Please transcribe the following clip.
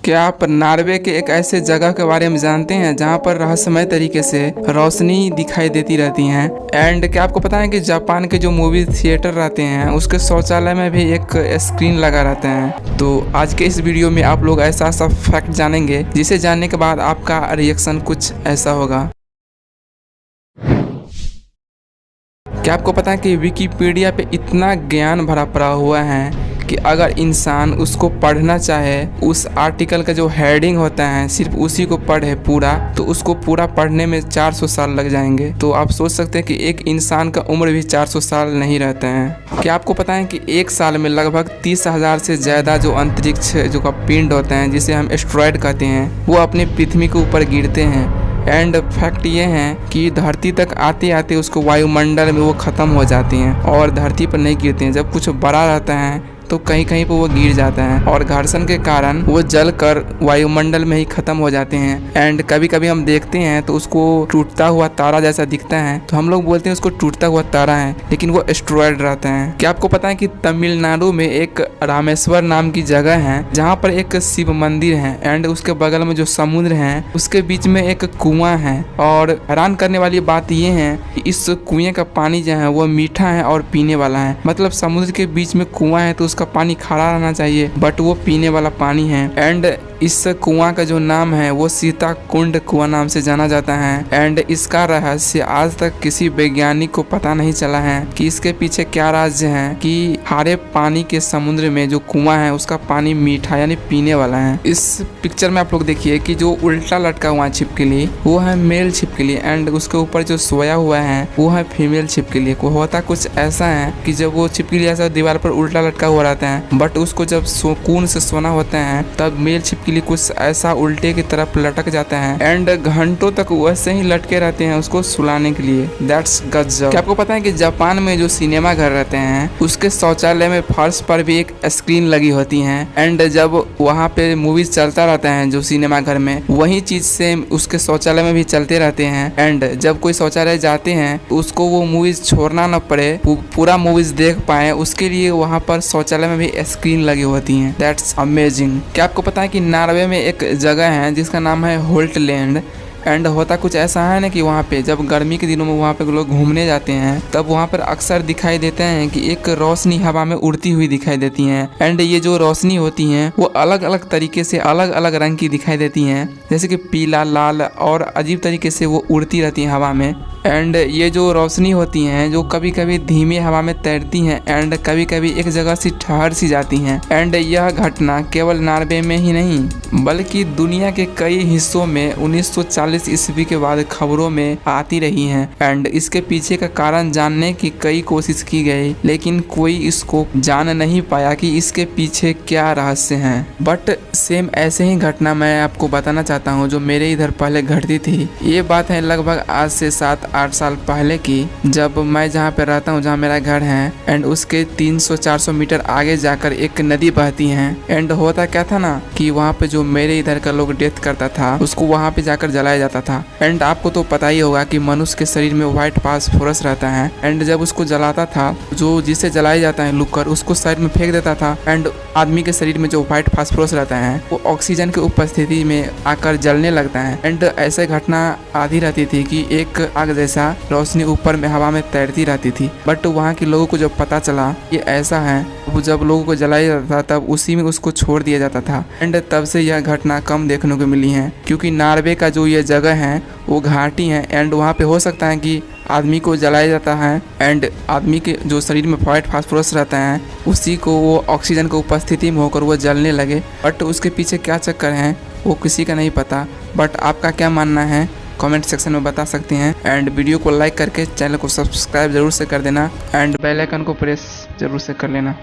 क्या आप नॉर्वे के एक ऐसे जगह के बारे में जानते हैं जहां पर रहस्यमय तरीके से रोशनी दिखाई देती रहती हैं? एंड क्या आपको पता है कि जापान के जो मूवी थिएटर रहते हैं उसके शौचालय में भी एक स्क्रीन लगा रहता है? तो आज के इस वीडियो में आप लोग ऐसा फैक्ट जानेंगे जिसे जानने के बाद आपका रिएक्शन कुछ ऐसा होगा। क्या आपको पता है कि विकिपीडिया पे इतना ज्ञान भरा पड़ा हुआ है कि अगर इंसान उसको पढ़ना चाहे, उस आर्टिकल का जो हेडिंग होता है सिर्फ उसी को पढ़े पूरा, तो उसको पूरा पढ़ने में 400 साल लग जाएंगे। तो आप सोच सकते हैं कि एक इंसान का उम्र भी 400 साल नहीं रहता है। क्या आपको पता है कि एक साल में लगभग 30,000 से ज़्यादा जो अंतरिक्ष जो का पिंड होते हैं जिसे हम एस्ट्रॉयड कहते हैं वो अपने पृथ्वी के ऊपर गिरते हैं। एंड फैक्ट ये है कि धरती तक आते आते उसको वायुमंडल में वो ख़त्म हो जाती हैं और धरती पर नहीं गिरते हैं। जब कुछ बड़ा रहता है तो कहीं कहीं पर वो गिर जाता है और घर्षण के कारण वो जल कर वायुमंडल में ही ख़त्म हो जाते हैं। एंड कभी कभी हम देखते हैं तो उसको टूटता हुआ तारा जैसा दिखता है, तो हम लोग बोलते हैं उसको टूटता हुआ तारा है, लेकिन वो एस्ट्रॉयड रहता है। क्या आपको पता है कि तमिलनाडु में एक रामेश्वर नाम की जगह है जहाँ पर एक शिव मंदिर है एंड उसके बगल में जो समुद्र है उसके बीच में एक कुआं है। और हैरान करने वाली बात ये है कि इस कुएं का पानी जो है वो मीठा है और पीने वाला है। मतलब समुद्र के बीच में कुआं है तो उसका पानी खारा रहना चाहिए, बट वो पीने वाला पानी है। एंड इस कुआं का जो नाम है वो सीता कुंड कुआं नाम से जाना जाता है। एंड इसका रहस्य आज तक किसी वैज्ञानिक को पता नहीं चला है कि इसके पीछे क्या राज है कि खारे पानी के समुद्र में जो कुआं है उसका पानी मीठा यानी पीने वाला है। इस पिक्चर में आप लोग देखिए कि जो उल्टा लटका हुआ छिपकली वो है मेल छिपकली एंड उसके ऊपर जो सोया हुआ है वो है फीमेल छिपकली। को होता कुछ ऐसा है कि जब वो छिपकली ऐसा दीवार पर उल्टा लटका हुआ रहता है, बट उसको जब सुकून से सोना होता है तब मेल छिपकली कुछ ऐसा उल्टे की तरफ लटक जाता है एंड घंटों तक वैसे ही लटके रहते हैं उसको सुलाने के लिए। दैट्स गजब। क्या आपको पता है कि जापान में जो सिनेमा घर रहते हैं उसके शौचालय में फर्श पर भी एक स्क्रीन लगी होती है एंड जब वहाँ पे मूवीज चलता रहता है जो सिनेमा घर में, वही चीज सेम उसके शौचालय में भी चलते रहते हैं। एंड जब कोई शौचालय जाते हैं तो उसको वो मूवीज छोड़ना न पड़े, पूरा मूवीज देख पाए, उसके लिए वहाँ पर शौचालय में भी स्क्रीन लगी होती हैं। That's amazing. क्या आपको पता है कि नॉर्वे में एक जगह है जिसका नाम है होल्टलैंड। एंड होता कुछ ऐसा है ना कि वहाँ पे जब गर्मी के दिनों में वहाँ पे लोग घूमने जाते हैं तब वहाँ पर अक्सर दिखाई देते हैं कि एक रोशनी हवा में उड़ती हुई दिखाई देती है। एंड ये जो रोशनी होती है वो अलग अलग तरीके से अलग अलग रंग की दिखाई देती हैं, जैसे कि पीला, लाल और अजीब तरीके से वो उड़ती रहती हैं हवा में। एंड ये जो रोशनी होती हैं जो कभी कभी धीमे हवा में तैरती हैं एंड कभी कभी एक जगह से ठहर सी जाती हैं। एंड यह घटना केवल नॉर्वे में ही नहीं बल्कि दुनिया के कई हिस्सों में 1940 ईस्वी के बाद खबरों में आती रही हैं। एंड इसके पीछे का कारण जानने की कई कोशिश की गई, लेकिन कोई इसको जान नहीं पाया कि इसके पीछे क्या रहस्य है। बट सेम ऐसे ही घटना मैं आपको बताना चाहता हूँ जो मेरे इधर पहले घटती थी। ये बात है लगभग आज से 7-8 साल पहले की, जब मैं जहाँ पे रहता हूँ, जहाँ मेरा घर है, एंड उसके 300-400 मीटर आगे जाकर एक नदी बहती है। एंड होता क्या था ना कि वहाँ पे जो मेरे इधर का लोग डेथ करता था उसको वहाँ पे जाकर जलाया जाता था। एंड आपको तो पता ही होगा कि मनुष्य के शरीर में व्हाइट फास्फोरस रहता है एंड जब उसको जलाता था, जो जिसे जलाया जाता है लुकर, उसको साइड में फेंक देता था एंड आदमी के शरीर में जो व्हाइट फास्फोरस रहता है वो ऑक्सीजन की उपस्थिति में आकर जलने लगता है। एंड ऐसे घटना आधी रहती थी कि एक आग जैसा रोशनी ऊपर में हवा में तैरती रहती थी। बट वहाँ के लोगों को जब पता चला ये ऐसा है, वो जब लोगों को जलाया जाता था तब उसी में उसको छोड़ दिया जाता था। एंड तब से यह घटना कम देखने को मिली है क्योंकि नॉर्वे का जो ये जगह है वो घाटी है एंड वहाँ पे हो सकता है कि आदमी को जलाया जाता है एंड आदमी के जो शरीर में व्हाइट फास्फोरस रहता है उसी को वो ऑक्सीजन की उपस्थिति में होकर वो जलने लगे। बट उसके पीछे क्या चक्कर है वो किसी का नहीं पता। बट आपका क्या मानना है कमेंट सेक्शन में बता सकते हैं। एंड वीडियो को लाइक करके चैनल को सब्सक्राइब जरूर से कर देना एंड बेल आइकन को प्रेस जरूर से कर लेना।